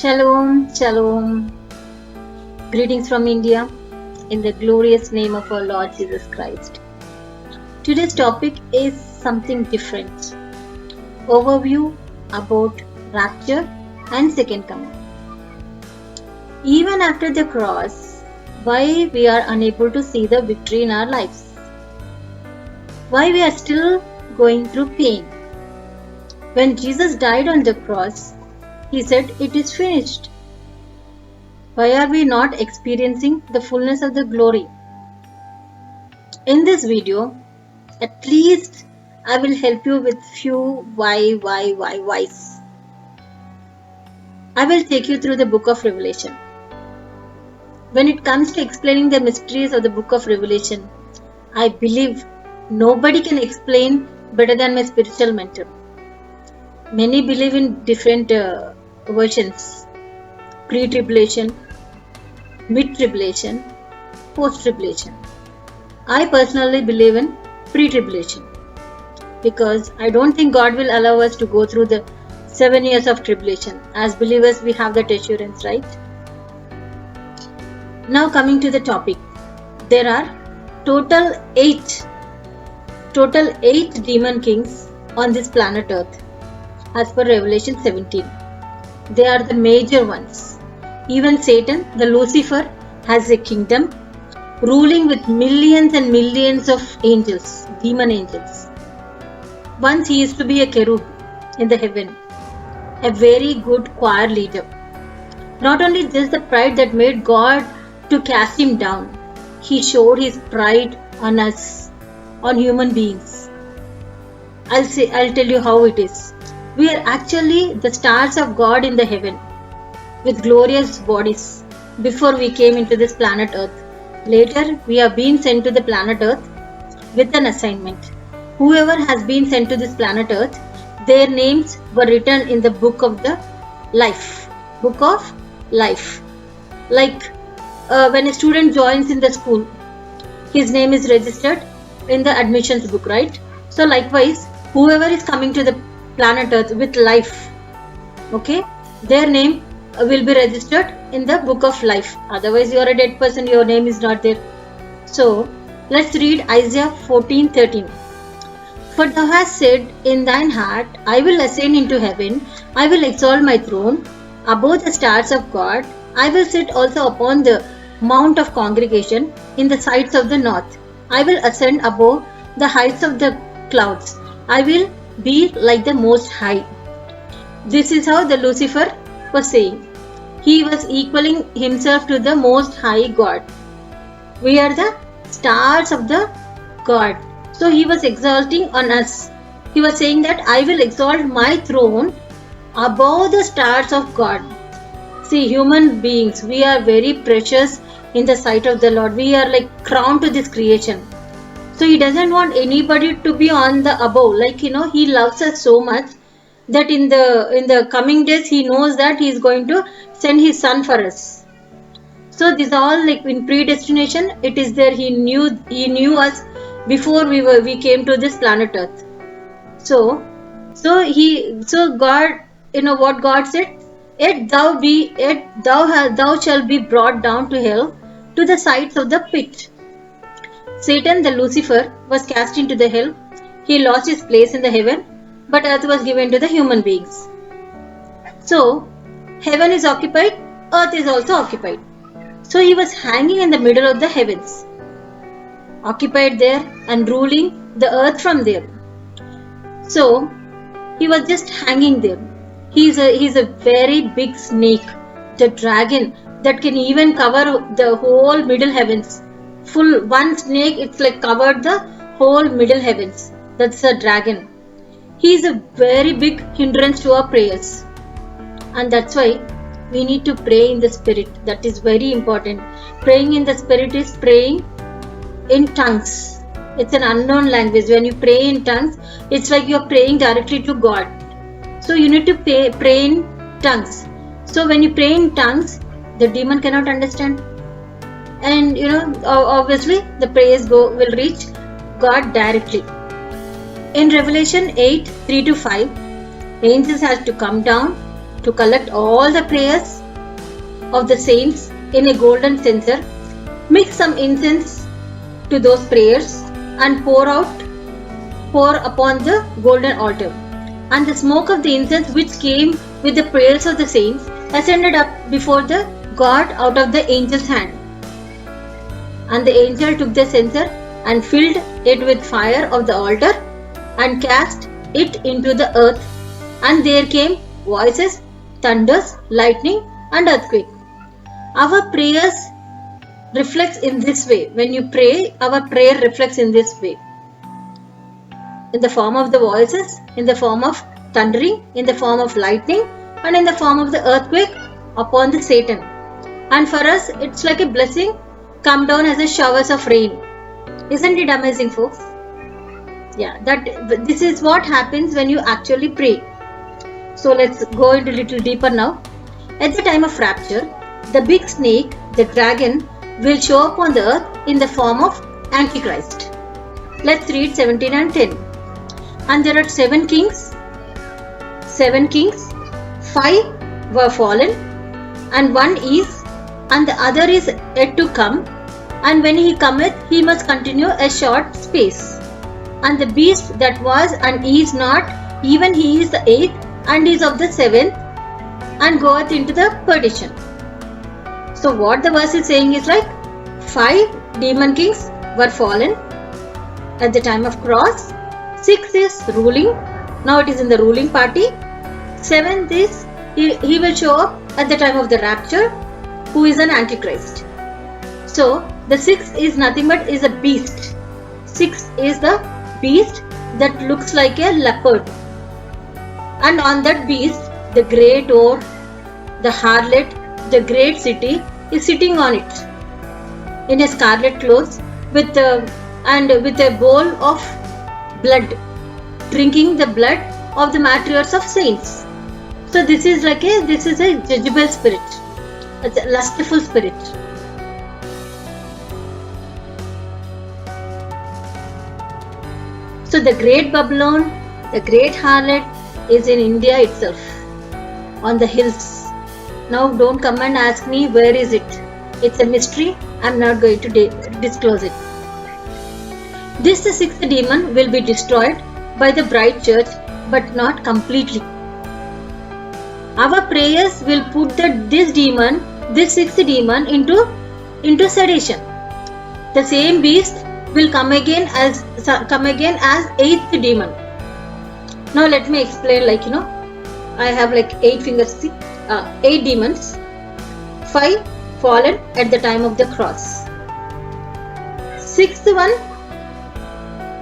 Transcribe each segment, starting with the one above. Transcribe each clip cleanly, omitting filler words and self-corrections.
Shalom, shalom. Greetings from India in the glorious name of our Lord Jesus Christ. Today's topic is something different. Overview about rapture and second coming. Even after the cross, why we are unable to see the victory in our lives? Why we are still going through pain? When Jesus died on the cross, He said, "It is finished." Why are we not experiencing the fullness of the glory? In this video, at least I will help you with few whys. I will take you through the book of Revelation. When it comes to explaining the mysteries of the book of Revelation, I believe nobody can explain better than my spiritual mentor. Many believe in different versions: pre-tribulation, mid-tribulation, post-tribulation. I personally believe in pre-tribulation because I don't think God will allow us to go through the 7 years of tribulation. As believers, we have that assurance, right? Now coming to the topic. There are total eight demon kings on this planet Earth as per Revelation 17. They are the major ones. Even Satan, the Lucifer, has a kingdom ruling with millions and millions of angels, demon angels. Once he used to be a cherub in the heaven, a very good choir leader. Not only this, the pride that made God to cast him down, he showed his pride on us, on human beings. I'll tell you how it is. We are actually the stars of God in the heaven with glorious bodies before we came into this planet Earth. Later, we have been sent to the planet Earth with an assignment. Whoever has been sent to this planet Earth, their names were written in the book of the life. Book of life. Like when a student joins in the school, his name is registered in the admissions book, right? So likewise, whoever is coming to the planet Earth with life, okay, their name will be registered in the book of life. Otherwise, you are a dead person, your name is not there. So, let's read Isaiah 14:13. For thou hast said in thine heart, I will ascend into heaven, I will exalt my throne above the stars of God, I will sit also upon the mount of congregation in the sides of the north. I will ascend above the heights of the clouds. I will be like the Most High. This is how the Lucifer was saying. He was equaling himself to the Most High God. We are the stars of the God. So he was exalting on us. He was saying that I will exalt my throne above the stars of God. See, human beings, we are very precious in the sight of the Lord. We are like crown to this creation. So he doesn't want anybody to be on the above. Like, he loves us so much that in the coming days, he knows that he is going to send his son for us. So this all like in predestination, it is there. He knew us before we came to this planet Earth. So God, what God said, thou shalt be brought down to hell, to the sides of the pit. Satan, the Lucifer, was cast into the hell. He lost his place in the heaven, but earth was given to the human beings. So, heaven is occupied, earth is also occupied. So, he was hanging in the middle of the heavens, occupied there and ruling the earth from there. So, he was just hanging there. He's a very big snake, the dragon that can even cover the whole middle heavens. Full one snake, it's like covered the whole middle heavens. That's a dragon. He is a very big hindrance to our prayers, and that's why we need to pray in the spirit. That is very important. Praying in the spirit is praying in tongues. It's an unknown language. When you pray in tongues, it's like you're praying directly to God. So you need to pray in tongues. So when you pray in tongues, the demon cannot understand. And obviously the prayers will reach God directly. In Revelation 8:3-5, angels have to come down to collect all the prayers of the saints in a golden censer, mix some incense to those prayers and pour upon the golden altar. And the smoke of the incense which came with the prayers of the saints ascended up before the God out of the angel's hand. And the angel took the censer and filled it with fire of the altar and cast it into the earth, and there came voices, thunders, lightning and earthquake. Our prayers reflects in this way. When you pray, our prayer reflects in this way. In the form of the voices, in the form of thundering, in the form of lightning, and in the form of the earthquake upon the Satan. And for us, it's like a blessing come down as a showers of rain. Isn't it amazing, folks? Yeah, this is what happens when you actually pray. So let's go into a little deeper now. At the time of rapture, the big snake, the dragon, will show up on the earth in the form of Antichrist. Let's read 17 and 10. And there are 7 kings. 5 were fallen, and 1 is, and the other is yet to come. And when he cometh, he must continue a short space. And the beast that was and is not, even he is the 8th, and is of the 7th, and goeth into the perdition. So what the verse is saying is like 5 demon kings were fallen at the time of cross. 6 is ruling. Now it is in the ruling party. 7th is he will show up at the time of the rapture, who is an antichrist. So the 6th is nothing but is a beast. 6 is the beast that looks like a leopard. And on that beast, the grey door, the harlot, the great city is sitting on it in a scarlet clothes with a bowl of blood, drinking the blood of the martyrs of saints. So this is a Jezebel spirit, it's a lustful spirit. So the great Babylon, the great harlot is in India itself, on the hills. Now don't come and ask me where is it. It's a mystery. I'm not going to disclose it. This, the 6th demon, will be destroyed by the bride church, but not completely. Our prayers will put this 6th demon into sedation. The same beast will come again as 8th demon. Now let me explain, I have 8 fingers, 8 demons, 5 fallen at the time of the cross. 6th one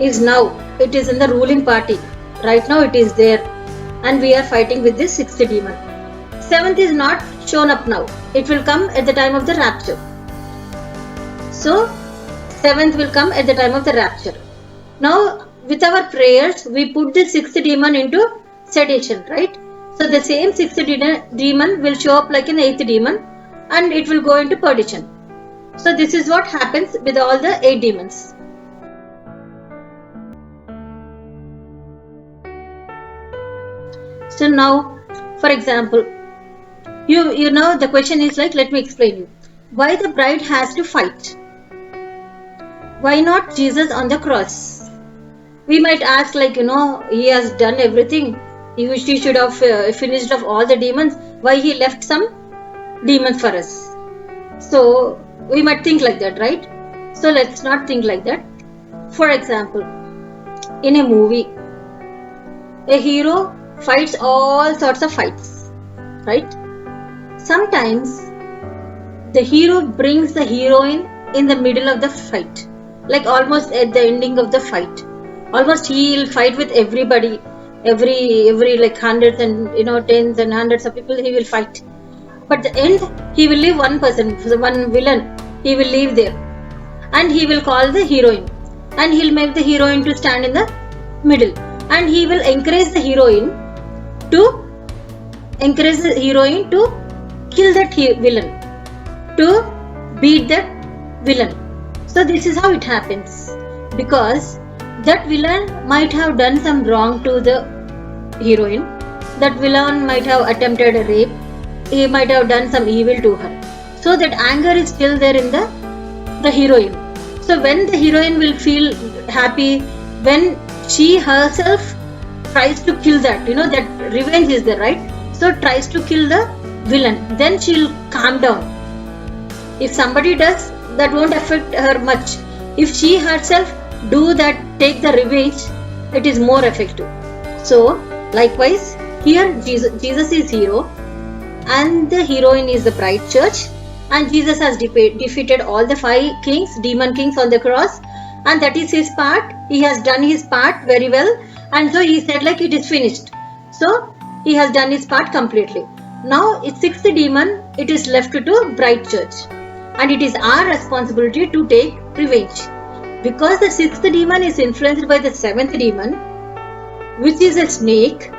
is now, it is in the ruling party. Right now it is there and we are fighting with this 6th demon. 7th is not shown up now. It will come at the time of the rapture. So 7th will come at the time of the rapture. Now with our prayers, we put the 6th demon into sedation, right? So the same 6th demon will show up like an 8th demon and it will go into perdition. So this is what happens with all the 8 demons. So now, for example, you know the question is let me explain you. Why the bride has to fight? Why not Jesus on the cross? We might ask he has done everything. He should have finished off all the demons. Why he left some demons for us? So we might think like that, right? So let's not think like that. For example, in a movie, a hero fights all sorts of fights, right? Sometimes the hero brings the heroine in the middle of the fight, almost at the ending of the fight. Almost he'll fight with everybody, every hundreds and tens and hundreds of people he will fight. But at the end he will leave one person, one villain. He will leave there, and he will call the heroine, and he'll make the heroine to stand in the middle, and he will encourage the heroine to kill that villain, to beat that villain. So this is how it happens, because that villain might have done some wrong to the heroine, that villain might have attempted a rape, he might have done some evil to her. So that anger is still there in the heroine. So when the heroine will feel happy, when she herself tries to kill that, that revenge is there, right? So tries to kill the villain, then she'll calm down. If somebody does, that won't affect her much. If she herself do that, take the revenge, it is more effective. So likewise, here Jesus is hero and the heroine is the bride church, and Jesus has defeated all the 5 kings, demon kings on the cross, and that is his part. He has done his part very well, and so he said like it is finished. So he has done his part completely. Now it's 6th demon, it is left to bride church, and it is our responsibility to take revenge, because the 6th demon is influenced by the 7th demon, which is a snake,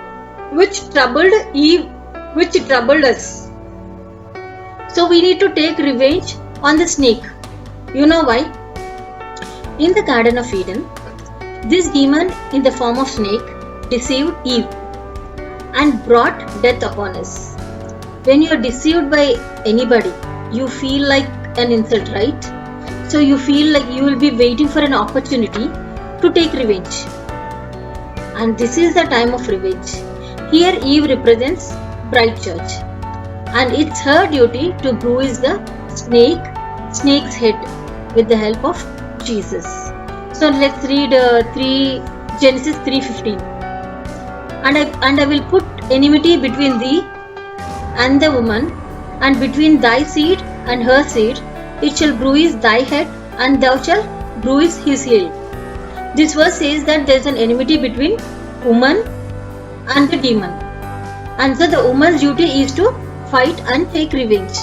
which troubled Eve, which troubled us. So we need to take revenge on the snake. You know why? In the Garden of Eden, this demon in the form of snake deceived Eve and brought death upon us. When you are deceived by anybody, you feel like an insult, right? So you feel like you will be waiting for an opportunity to take revenge. And this is the time of revenge. Here Eve represents bride church, and it's her duty to bruise the snake's head with the help of Jesus. So let's read Genesis 3:15. And I will put enmity between thee and the woman, and between thy seed and her seed. It shall bruise thy head, and thou shalt bruise his heel. This verse says that there is an enmity between woman and the demon, and so the woman's duty is to fight and take revenge.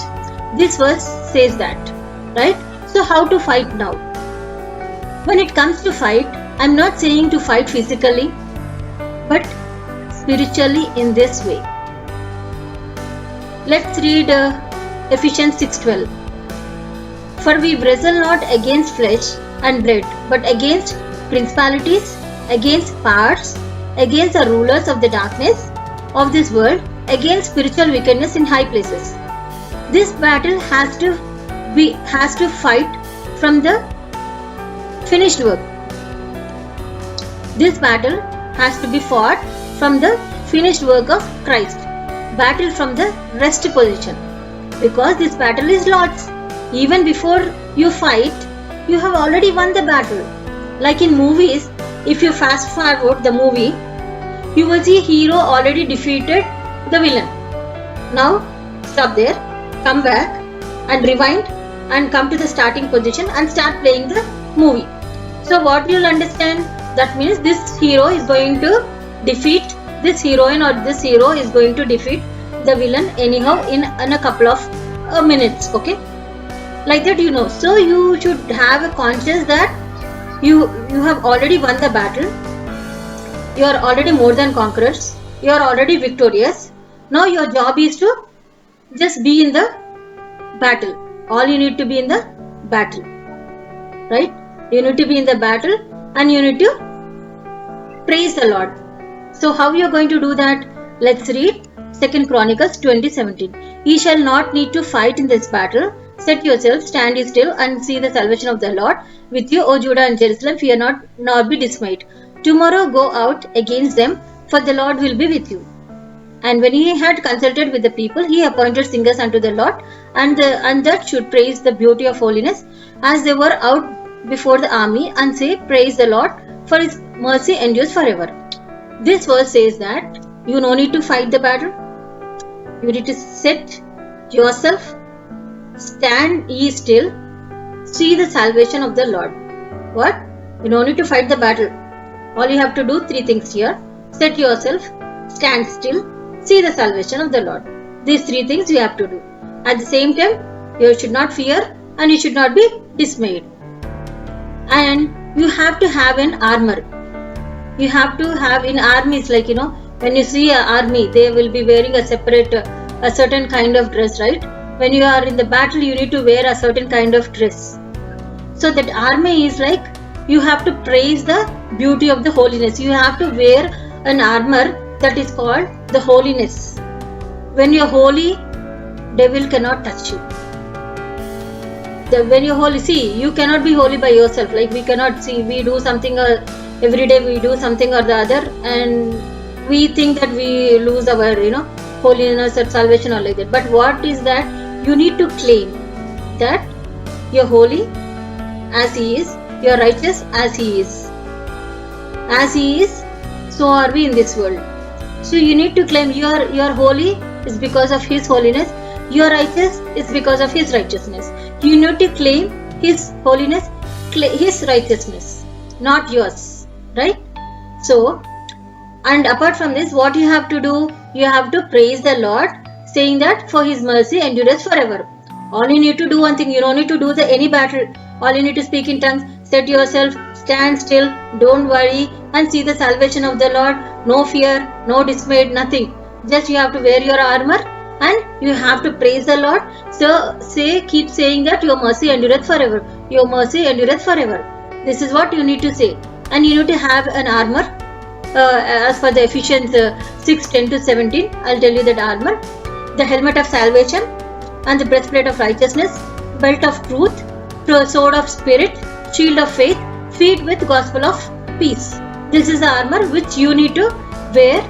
This verse says that, right? So how to fight now? When it comes to fight, I'm not saying to fight physically, but spiritually in this way. Let's read Ephesians 6:12. For we wrestle not against flesh and blood, but against principalities, against powers, against the rulers of the darkness of this world, against spiritual wickedness in high places. This battle has to fight from the finished work. This battle has to be fought from the finished work of Christ. Battle from the rest position, because this battle is Lord's. Even before you fight, you have already won the battle. Like in movies, if you fast forward the movie, you will see hero already defeated the villain. Now stop there, come back and rewind and come to the starting position and start playing the movie. So what you'll understand, that means this hero is going to defeat this heroine, or this hero is going to defeat the villain anyhow in a couple of minutes. Okay, like that, so you should have a conscience that you have already won the battle. You are already more than conquerors. You are already victorious. Now your job is to just be in the battle. All you need to be in the battle, right? You need to be in the battle, and you need to praise the Lord. So how you are going to do that? Let's read 2 Chronicles 20:17. Ye shall not need to fight in this battle. Set yourself, stand ye still, and see the salvation of the Lord with you, O Judah and Jerusalem. Fear not, nor be dismayed. Tomorrow go out against them, for the Lord will be with you. And when he had consulted with the people, he appointed singers unto the Lord, and that should praise the beauty of holiness, as they were out before the army, and say, Praise the Lord, for his mercy endures forever. This verse says that you no need to fight the battle. You need to set yourself, stand ye still, see the salvation of the Lord. What? You don't need to fight the battle. All you have to do 3 things here. Set yourself, stand still, see the salvation of the Lord. These 3 things you have to do. At the same time, you should not fear and you should not be dismayed. And you have to have an armor. You have to have in armies, like when you see an army, they will be wearing a separate, a certain kind of dress, right? When you are in the battle, you need to wear a certain kind of dress. So that army is like, you have to praise the beauty of the holiness. You have to wear an armor that is called the holiness. When you're holy, devil cannot touch you. When you're holy, see, you cannot be holy by yourself. Like we cannot see, we do something every day, we do something or the other, and we think that we lose our, holiness or salvation or like that. But what is that? You need to claim that you're holy as He is, you're righteous as He is. As He is, so are we in this world. So you need to claim you're holy is because of His holiness, you're righteous is because of His righteousness. You need to claim His holiness, His righteousness, not yours, right? So, and apart from this, what you have to do, you have to praise the Lord, saying that for His mercy endures forever. All you need to do one thing, you don't need to do any battle. All you need to speak in tongues, set yourself, stand still, don't worry, and see the salvation of the Lord. No fear, no dismay, nothing. Just you have to wear your armor and you have to praise the Lord. So keep saying that your mercy endureth forever. Your mercy endureth forever. This is what you need to say. And you need to have an armor. As per the Ephesians 6:10-17, I'll tell you that armor. The helmet of salvation and the breastplate of righteousness, belt of truth, sword of spirit, shield of faith, feet with gospel of peace. This is the armor which you need to wear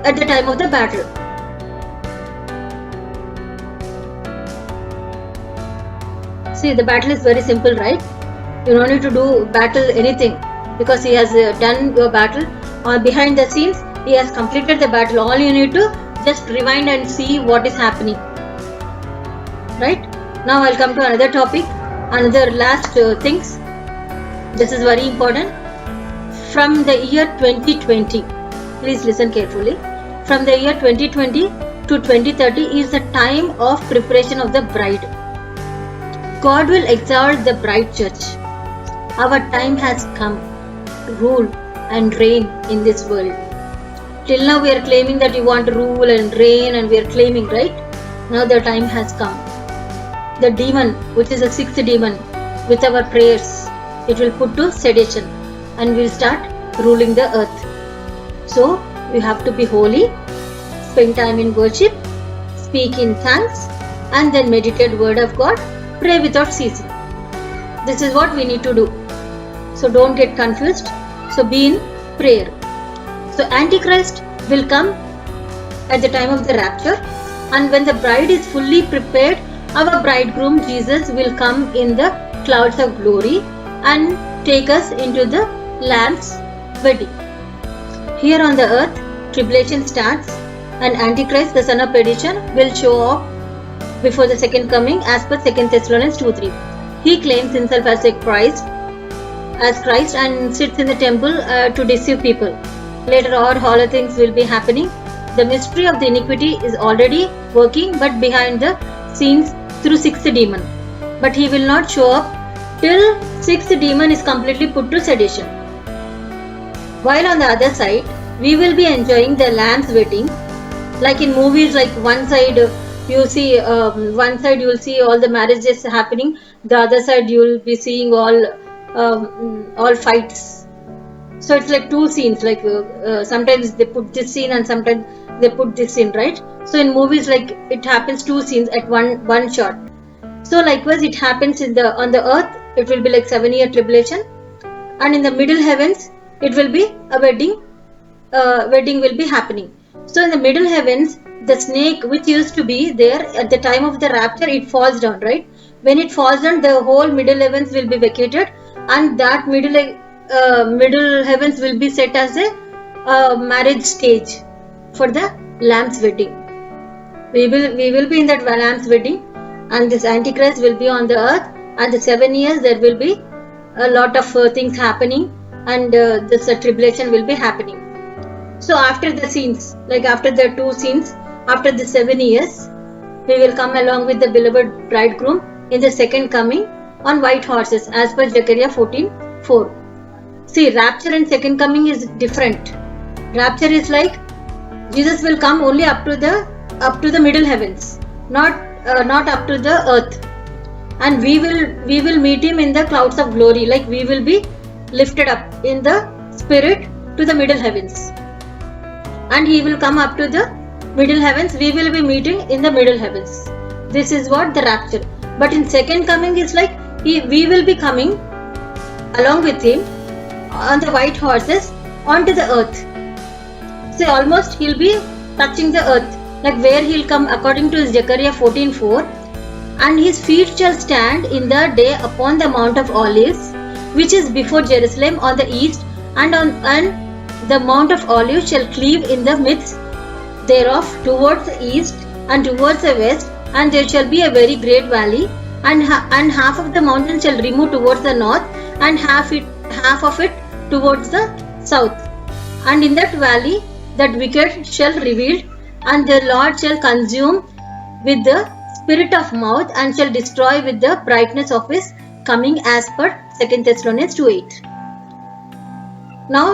at the time of the battle. See, the battle is very simple, right? You don't need to do battle anything because He has done your battle. Behind the scenes, He has completed the battle. All you need to just rewind and see what is happening. Right? Now I'll come to another topic, another last things. This is very important. From the year 2020, please listen carefully. From the year 2020 to 2030 is the time of preparation of the bride. God will exalt the bride church. Our time has come to rule and reign in this world. Till now we are claiming that we want to rule and reign, and we are claiming, right? Now the time has come. The demon, which is the sixth demon, with our prayers, it will put to sedation and will start ruling the earth. So we have to be holy, spend time in worship, speak in tongues, and then meditate word of God, pray without ceasing. This is what we need to do. So don't get confused. So be in prayer. So Antichrist will come at the time of the rapture, and when the bride is fully prepared, our bridegroom Jesus will come in the clouds of glory and take us into the Lamb's wedding. Here on the earth, tribulation starts, and Antichrist, the son of perdition, will show up before the second coming as per 2 Thessalonians 2:3. He claims himself as Christ and sits in the temple to deceive people. Later on, all things will be happening. The mystery of the iniquity is already working, but behind the scenes through sixth demon. But he will not show up till sixth demon is completely put to sedation. While on the other side, we will be enjoying the Lamb's wedding. Like in movies, like one side you see all the marriages happening. The other side you will be seeing all fights. So it's like two scenes. Like sometimes they put this scene and sometimes they put this scene, right? So in movies, like it happens two scenes at one shot. So likewise, it happens on the earth. It will be like 7-year tribulation, and in the middle heavens, it will be a wedding. Wedding will be happening. So in the middle heavens, the snake which used to be there at the time of the rapture, it falls down, right? When it falls down, the whole middle heavens will be vacated, and that middle heavens will be set as a marriage stage for the Lamb's wedding. We will be in that Lamb's wedding, and this Antichrist will be on the earth, and the 7 years there will be a lot of things happening, and this tribulation will be happening. So after the scenes, like after the two scenes, after the 7 years, we will come along with the beloved bridegroom in the second coming on white horses, as per Zechariah 14:4. See, rapture and second coming is different. Rapture is like Jesus will come only up to the middle heavens, not up to the earth, and we will meet him in the clouds of glory. Like we will be lifted up in the spirit to the middle heavens. and he will come up to the middle heavens. We will be meeting in the middle heavens. This is what the rapture. But in second coming is like we will be coming along with him on the white horses onto the earth. So almost he'll be touching the earth, like where he'll come according to Zechariah 14:4. And his feet shall stand in the day upon the Mount of Olives, which is before Jerusalem on the east, and the Mount of Olives shall cleave in the midst thereof towards the east and towards the west, and there shall be a very great valley, and half of the mountain shall remove towards the north, and half of it towards the south. And in that valley that wicked shall reveal, and the Lord shall consume with the spirit of mouth, and shall destroy with the brightness of his coming, as per 2 Thessalonians 2:8. Now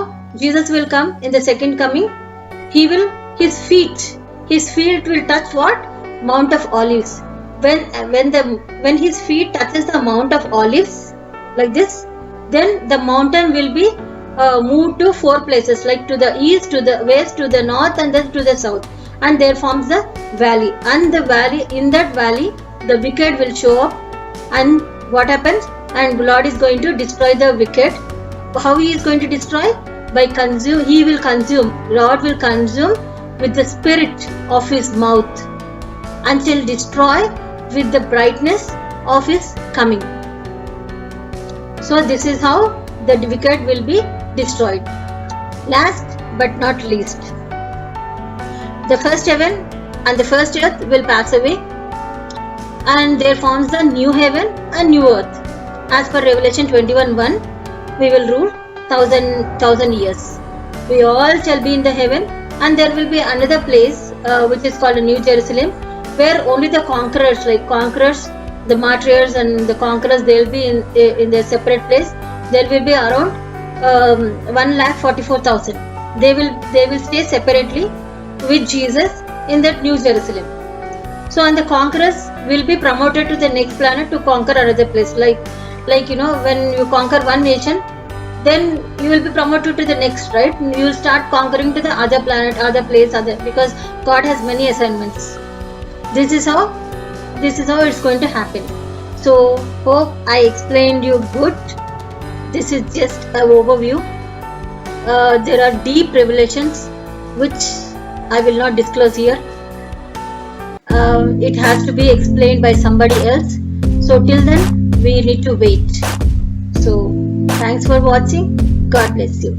Jesus will come in the second coming. His feet will touch what? Mount of Olives. When his feet touches the Mount of Olives like this, then the mountain will be moved to 4 places, like to the east, to the west, to the north, and then to the south, and there forms the valley. And in that valley the wicked will show up, and what happens? And Lord is going to destroy the wicked. How he is going to destroy? By he will consume. Lord will consume with the spirit of his mouth, and shall destroy with the brightness of his coming. So this is how the wicked will be destroyed. Last but not least, the first heaven and the first earth will pass away, and there forms the new heaven and new earth. As per Revelation 21:1, we will rule 1,000 years. We all shall be in the heaven, and there will be another place which is called a New Jerusalem, where only the conquerors, the martyrs and the conquerors, they will be in their separate place. There will be around 1,44,000. They will stay separately with Jesus in that New Jerusalem. So, and the conquerors will be promoted to the next planet to conquer another place. Like when you conquer one nation, then you will be promoted to the next, right? You will start conquering to the other planet, other place, because God has many assignments. This is how it's going to happen. So hope I explained you good. This is just an overview. There are deep revelations which I will not disclose here. It has to be explained by somebody else. So till then, we need to wait. So thanks for watching. God bless you.